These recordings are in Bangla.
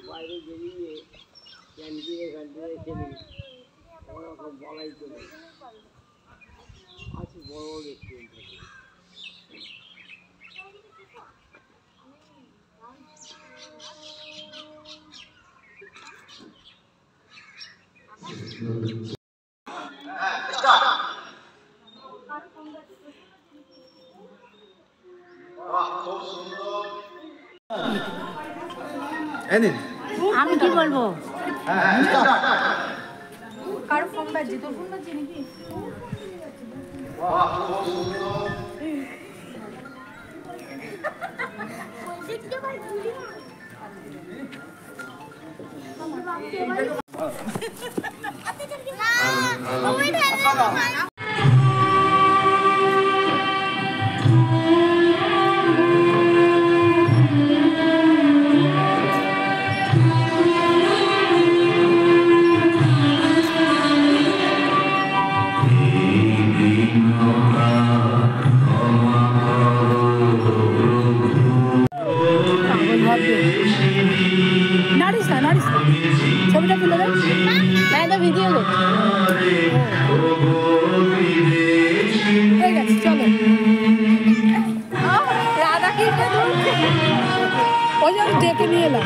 বাইরে বেরিয়ে ক্যান্টিনে ক্যান্টিনে খেলি ওরকম বলাই চলে আছে বড় বড় রেস্টুরেন্ট থেকে আমি কি বলবো কার ফোন বাজছে তোর ফোন বাজছে নাকি নাড়িস না ছবিটা তুলে দেন তাই তো ভিডিও হয়ে গেছে চলো রাধা কৃষ্ণ ওই যে আমি ডেকে নিয়ে এলাম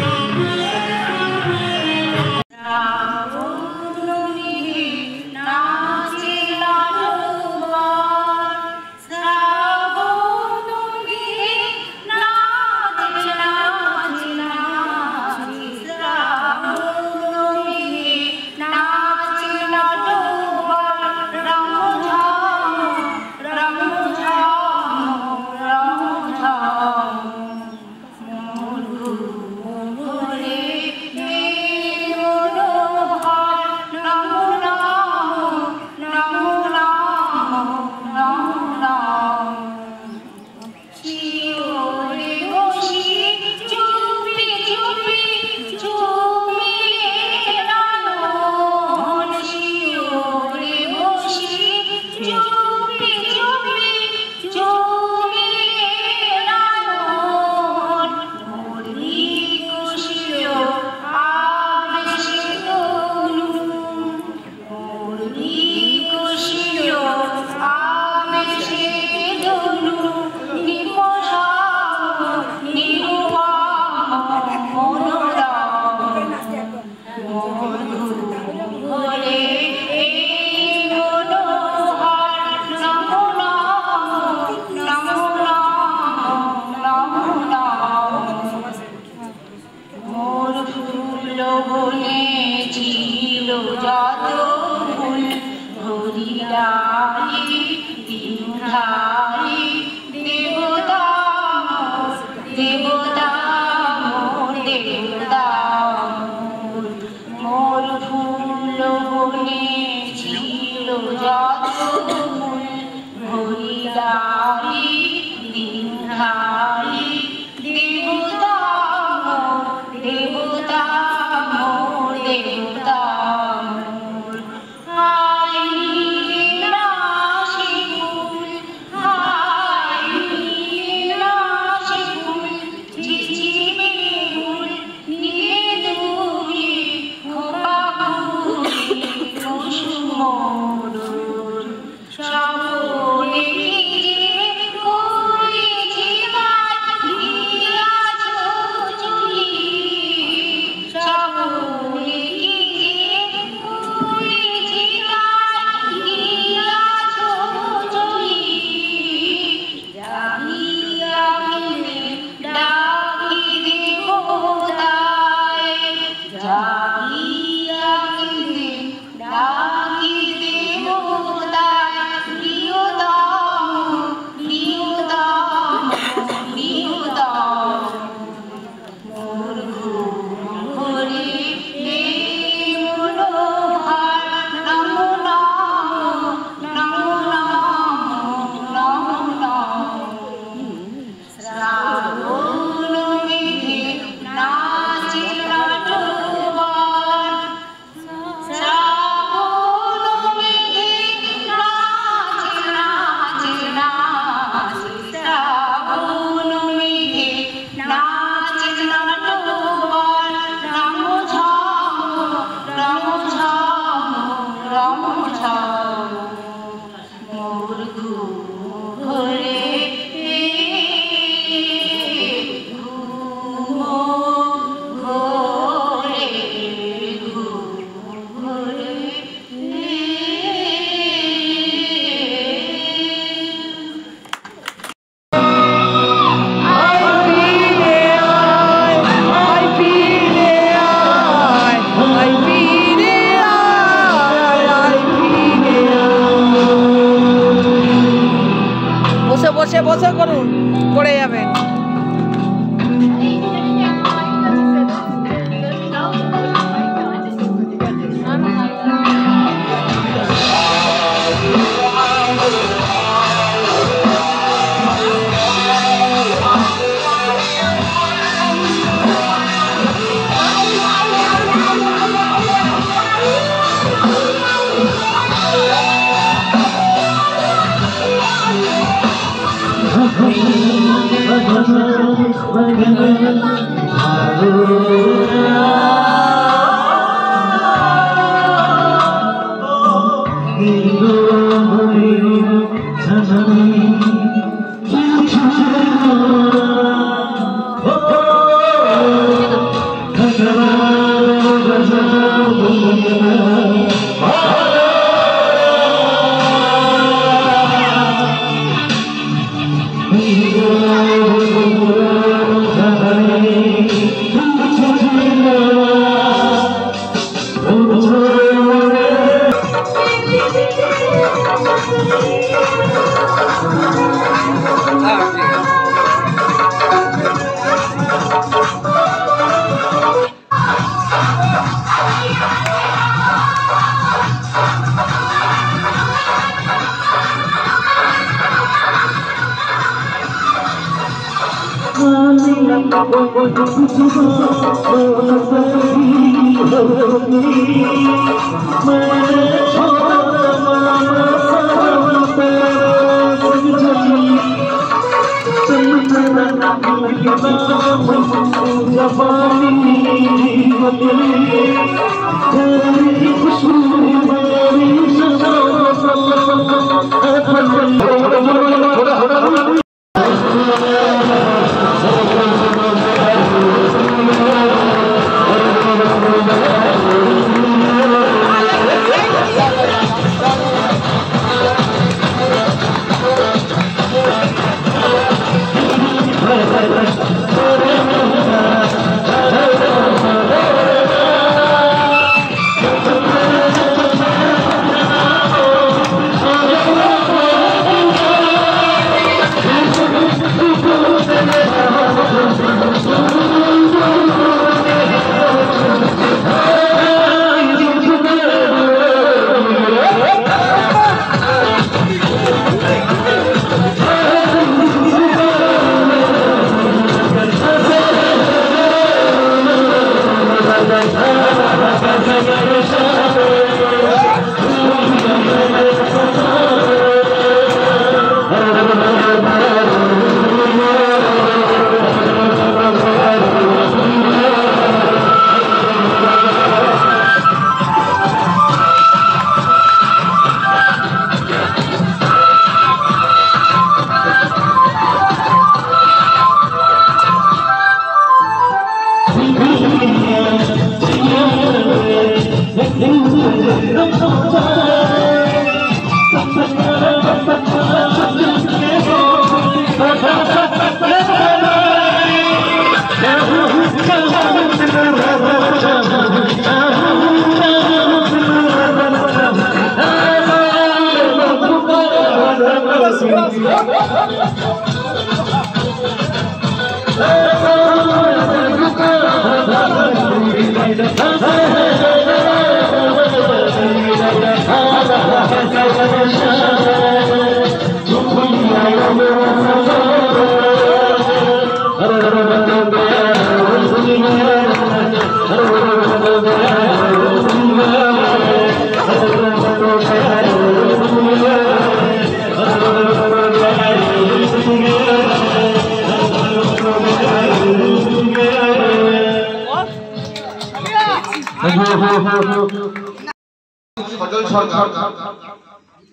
সজল সরকার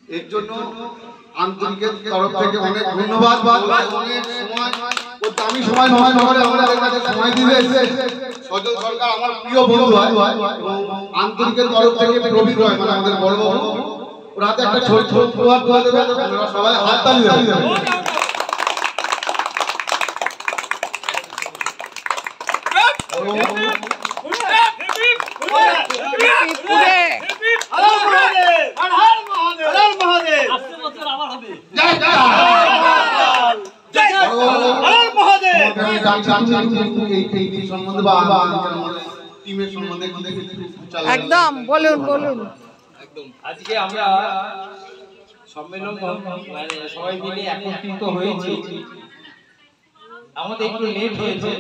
এর জন্য আন্তরিক তরফ থেকে অনেক ধন্যবাদ। অনেক সময় ও দামি সময় মহানগরে আমাদের কাছে সময় দিয়ে এসে সজল সরকার আমার প্রিয় বন্ধু হয় এবং আন্তরিকের তরফ থেকে প্রবীর রয় মানে আমাদের বড় বড় ওর হাতে একটা ছোট ছোট উপহার দেওয়া দেবে, আপনারা সবাই হাততালি দেবেন। একদম বলুন বলুন। আজকে আমরা সম্মেলন মানে সবাই মিলে একত্রিত হয়েছি আমাদের একটু লেট হয়েছে,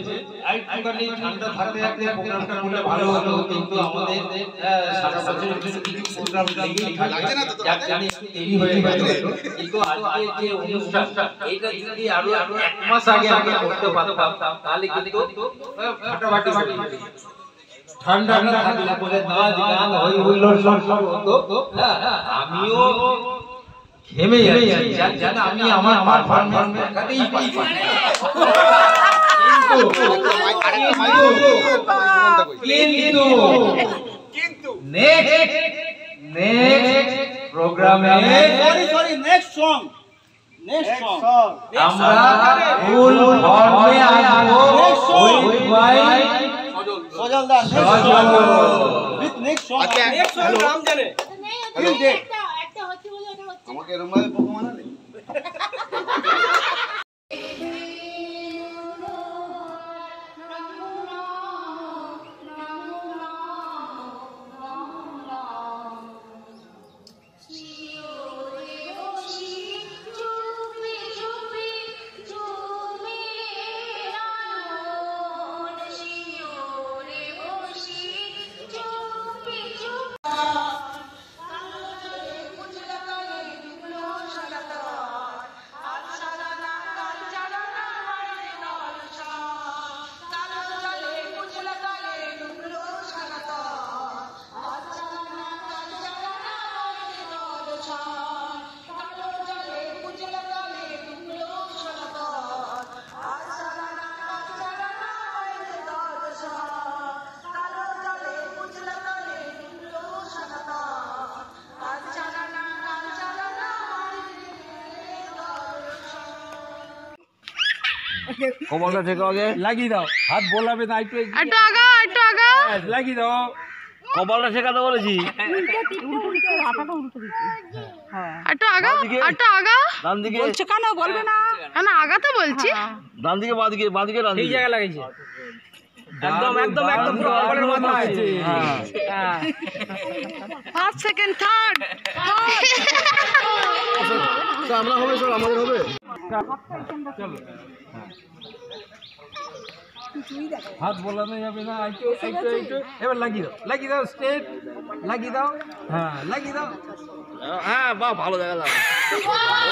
একটুখানি ঠান্ডা থাকতে থাকতে প্রোগ্রামটা করলে ভালো হলো, কিন্তু আমাদের সারা বছরের জন্য কিছু প্রোগ্রাম লেগেই থাকে, যার জন্য একটু দেরি হয়ে গেল। কিন্তু আজকে যে অনুষ্ঠানটা, এটা যদি আরো 1 মাস আগে করতে পারতাম তাহলে কিন্তু ফাটাফাটি ঠান্ডা না থাকলে বলে নাচ গান হই হুল্লোড় সব হতো। আমিও ঘেমে যাচ্ছি, যার জন্য আমি আমার পারফরম্যান্স দেখাতেই পারি। কিন্তু নেক্সট প্রোগ্রামে আমরা ফুল ফর্মে আসবো উইথ মাই সজল দাস। আমাকে এরকম ভাবে পোকা মানালে কমলটা থেকে আগে লাগিয়ে দাও, হাত বোলাবে না, একটু আগা লাগিয়ে দাও। কমলটা শেখাতে বলেছি। ডান দিকে কেন বলবে না? আগা তো বলছি। ডান দিকে বাঁদিকে ডান দিকে জায়গা লাগিয়েছে একদম পুরো কপালের মাথায়। ফার্স্ট সেকেন্ড থার্ড আমরা হবে স্যার, আমাদের হবে। চলো, হাত বোলানো যাবে না, একটু এবার লাগিয়ে দাও স্ট্রেট লাগিয়ে দাও। হ্যাঁ, লাগিয়ে দাও। হ্যাঁ, বাহ, ভালো দেখা যাবে।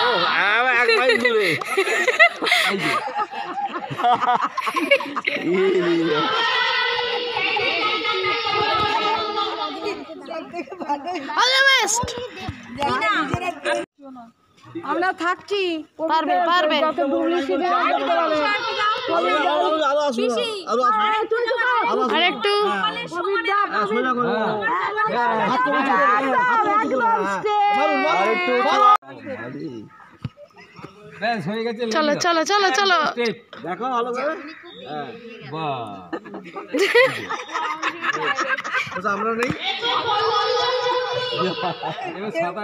ও, এক মাইল দূরে। আমরা থাকছি, পারবে আর একটু ব্যাস হয়ে গেছে। চলো দেখো ভালো করে। বাহ, আমরা নেই। এবার সাদা